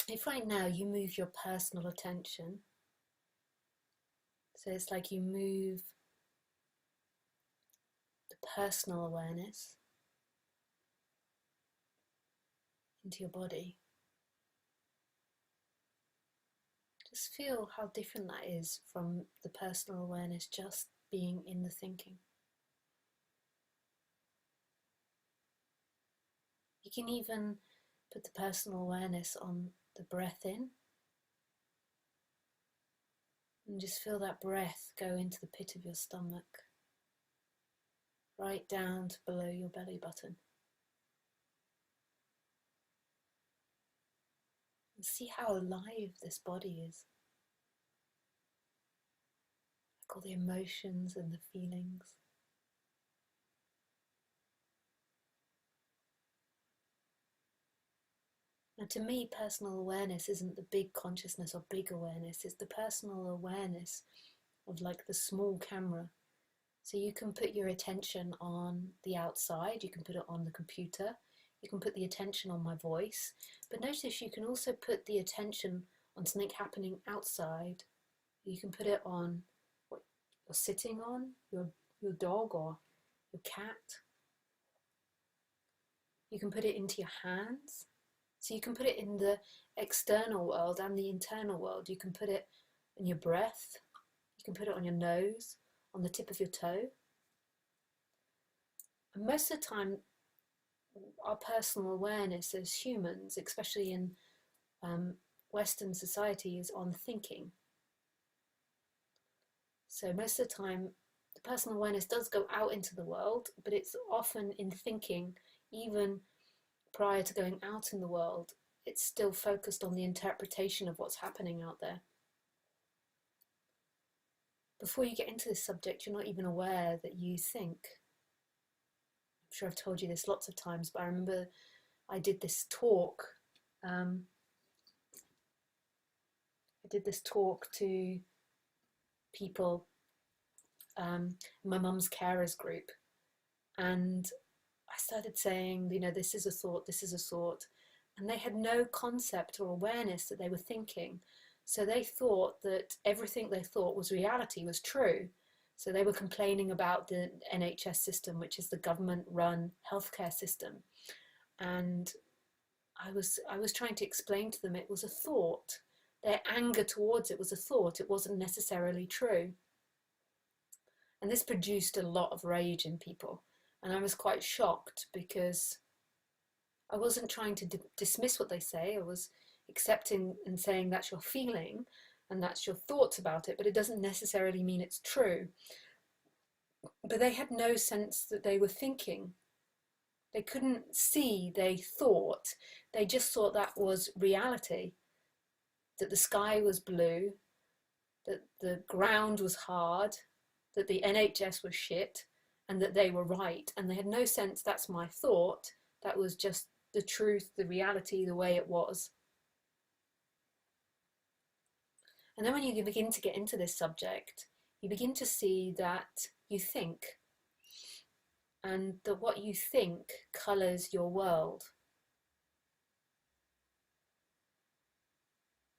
if right now you move your personal attention, so it's like you move the personal awareness into your body, just feel how different that is from the personal awareness just being in the thinking. You can even put the personal awareness on the breath in and just feel that breath go into the pit of your stomach, right down to below your belly button. And see how alive this body is. Like all the emotions and the feelings. Now, to me, personal awareness isn't the big consciousness or big awareness, it's the personal awareness of like the small camera. So you can put your attention on the outside, you can put it on the computer, you can put the attention on my voice, but notice you can also put the attention on something happening outside. You can put it on what you're sitting on, your dog or your cat. You can put it into your hands. So you can put it in the external world and the internal world. You can put it in your breath. You can put it on your nose, on the tip of your toe. And most of the time, our personal awareness as humans, especially in Western society, is on thinking. So most of the time, the personal awareness does go out into the world, but it's often in thinking, even prior to going out in the world. It's still focused on the interpretation of what's happening out there. Before you get into this subject, you're not even aware that you think. I'm sure I've told you this lots of times, but I remember I did this talk. I did this talk to people in my mum's carers group, and I started saying, you know, this is a thought, this is a thought, and they had no concept or awareness that they were thinking. So they thought that everything they thought was reality, was true. So they were complaining about the NHS system, which is the government-run healthcare system. And I was trying to explain to them it was a thought. Their anger towards it was a thought. It wasn't necessarily true. And this produced a lot of rage in people. And I was quite shocked because I wasn't trying to dismiss what they say. I was accepting and saying that's your feeling and that's your thoughts about it, but it doesn't necessarily mean it's true. But they had no sense that they were thinking. They couldn't see, they thought. They just thought that was reality, that the sky was blue, that the ground was hard, that the NHS was shit, and that they were right. And they had no sense that's my thought. That was just the truth, the reality, the way it was. And then when you begin to get into this subject, you begin to see that you think, and that what you think colours your world.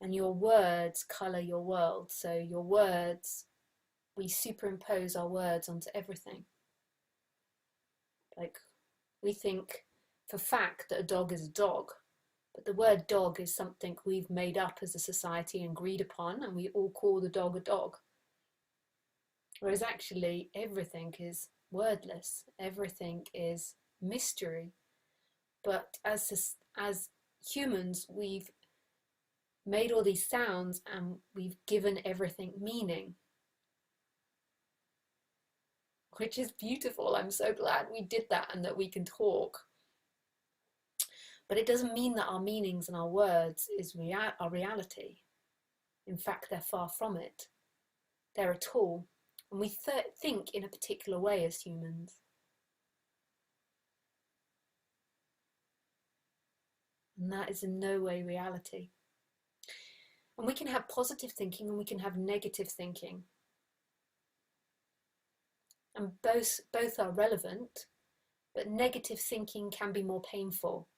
And your words colour your world. So your words, we superimpose our words onto everything. Like, we think for fact that a dog is a dog, but the word dog is something we've made up as a society and agreed upon, and we all call the dog a dog. Whereas actually everything is wordless, everything is mystery. But as humans, we've made all these sounds and we've given everything meaning, which is beautiful. I'm so glad we did that and that we can talk. But it doesn't mean that our meanings and our words is our reality. In fact, they're far from it. They're a tool. And we think in a particular way as humans. And that is in no way reality. And we can have positive thinking and we can have negative thinking. And both are relevant, but negative thinking can be more painful.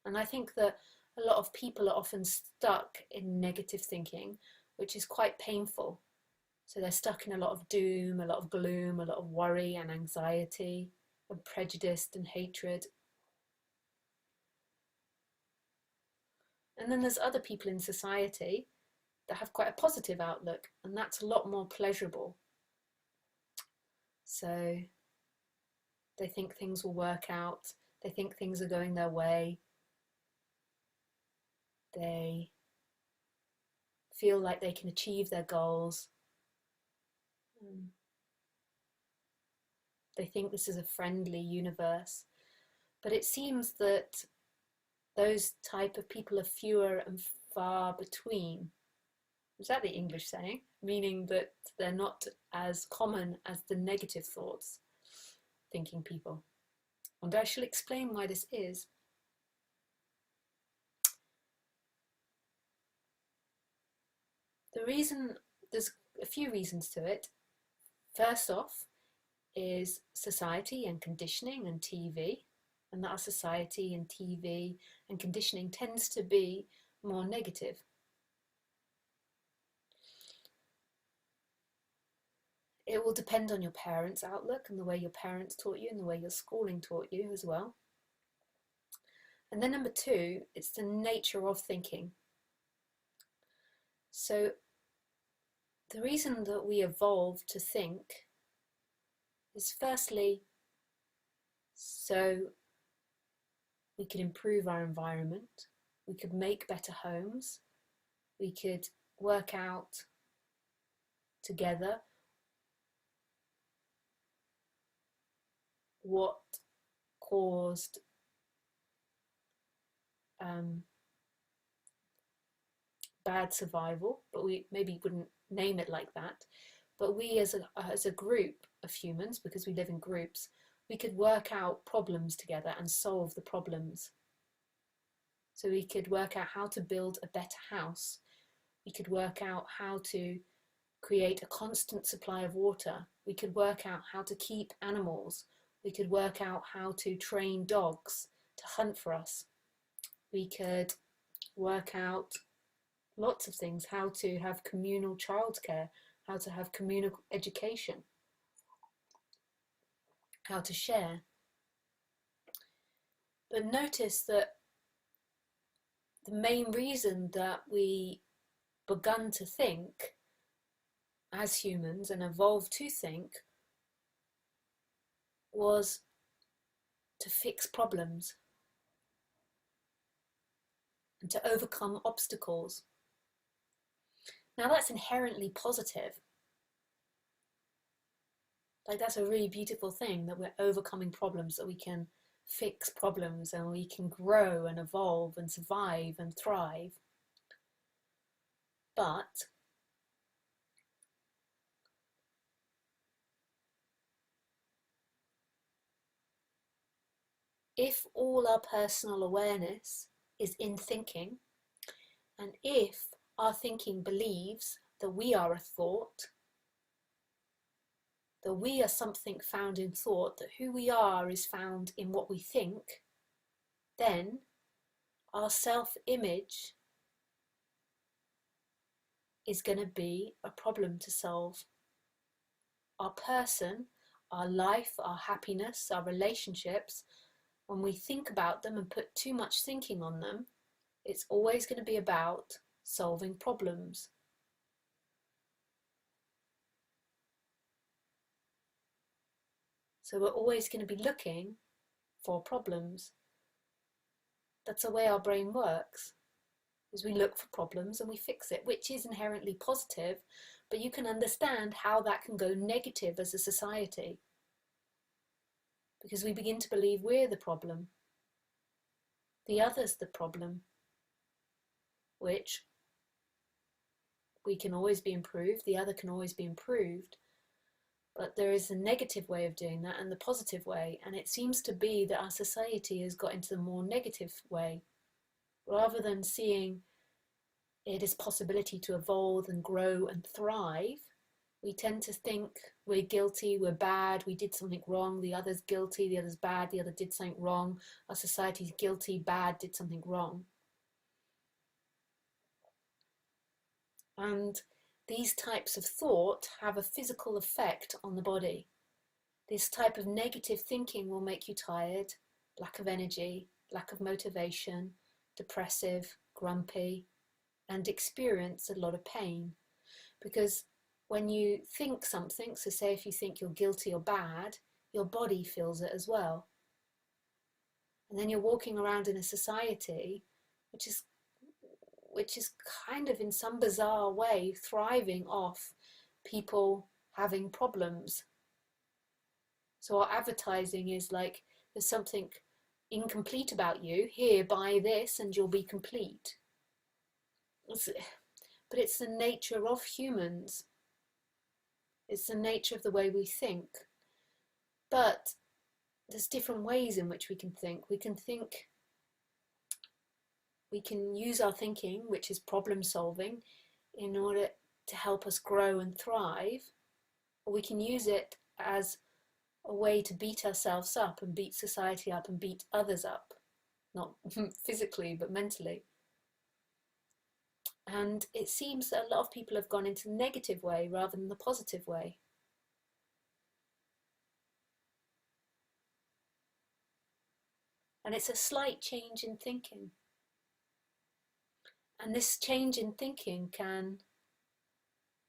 And I think that a lot of people are often stuck in negative thinking, which is quite painful. So they're stuck in a lot of doom, a lot of gloom, a lot of worry and anxiety and prejudice and hatred. And then there's other people in society that have quite a positive outlook, and that's a lot more pleasurable. So they think things will work out, they think things are going their way, they feel like they can achieve their goals. They think this is a friendly universe. But it seems that those type of people are fewer and far between. Is that the English saying? Meaning that they're not as common as the negative thoughts thinking people. And I shall explain why this is. The reason, there's a few reasons to it. First off is society and conditioning and TV, and that our society and TV and conditioning tends to be more negative. It will depend on your parents' outlook and the way your parents taught you and the way your schooling taught you as well. And then number two, it's the nature of thinking. So the reason that we evolved to think is firstly so we could improve our environment, we could make better homes, we could work out together what caused bad survival, but we maybe wouldn't name it like that. But we as a group of humans, because we live in groups, we could work out problems together and solve the problems. So we could work out how to build a better house. We could work out how to create a constant supply of water. We could work out how to keep animals. We could work out how to train dogs to hunt for us. We could work out lots of things, how to have communal childcare, how to have communal education, how to share. But notice that the main reason that we begun to think as humans and evolved to think was to fix problems and to overcome obstacles. Now that's inherently positive. Like that's a really beautiful thing, that we're overcoming problems, that we can fix problems and we can grow and evolve and survive and thrive. But if all our personal awareness is in thinking, and if our thinking believes that we are a thought, that we are something found in thought, that who we are is found in what we think, then our self-image is going to be a problem to solve. Our person, our life, our happiness, our relationships, when we think about them and put too much thinking on them, it's always going to be about solving problems. So we're always going to be looking for problems. That's the way our brain works, is we look for problems and we fix it, which is inherently positive, but you can understand how that can go negative as a society, because we begin to believe we're the problem, the other's the problem, which we can always be improved, the other can always be improved. But there is a negative way of doing that and the positive way, and it seems to be that our society has got into the more negative way, rather than seeing it as possibility to evolve and grow and thrive. We tend to think we're guilty, we're bad, we did something wrong, the other's guilty, the other's bad, the other did something wrong, our society's guilty, bad, did something wrong. And these types of thought have a physical effect on the body. This type of negative thinking will make you tired, lack of energy, lack of motivation, depressive, grumpy, and experience a lot of pain. Because when you think something, so say if you think you're guilty or bad, your body feels it as well. And then you're walking around in a society which is kind of in some bizarre way thriving off people having problems. So our advertising is like, there's something incomplete about you, here, buy this and you'll be complete. But it's the nature of humans. It's the nature of the way we think. But there's different ways in which we can think. We can use our thinking, which is problem solving, in order to help us grow and thrive. Or we can use it as a way to beat ourselves up and beat society up and beat others up. Not physically, but mentally. And it seems that a lot of people have gone into the negative way rather than the positive way. And it's a slight change in thinking. And this change in thinking can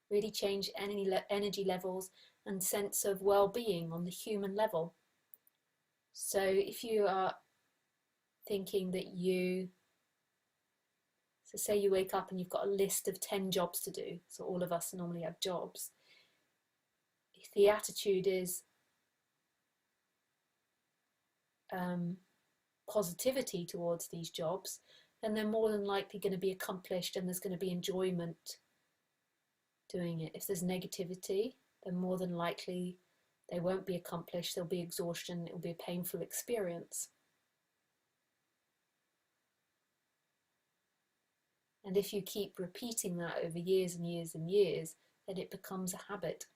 really change energy levels and sense of well-being on the human level. So if you are thinking that so say you wake up and you've got a list of 10 jobs to do, so all of us normally have jobs. If the attitude is positivity towards these jobs, then they're more than likely going to be accomplished and there's going to be enjoyment doing it. If there's negativity, then more than likely they won't be accomplished, there'll be exhaustion, it will be a painful experience. And if you keep repeating that over years and years and years, then it becomes a habit.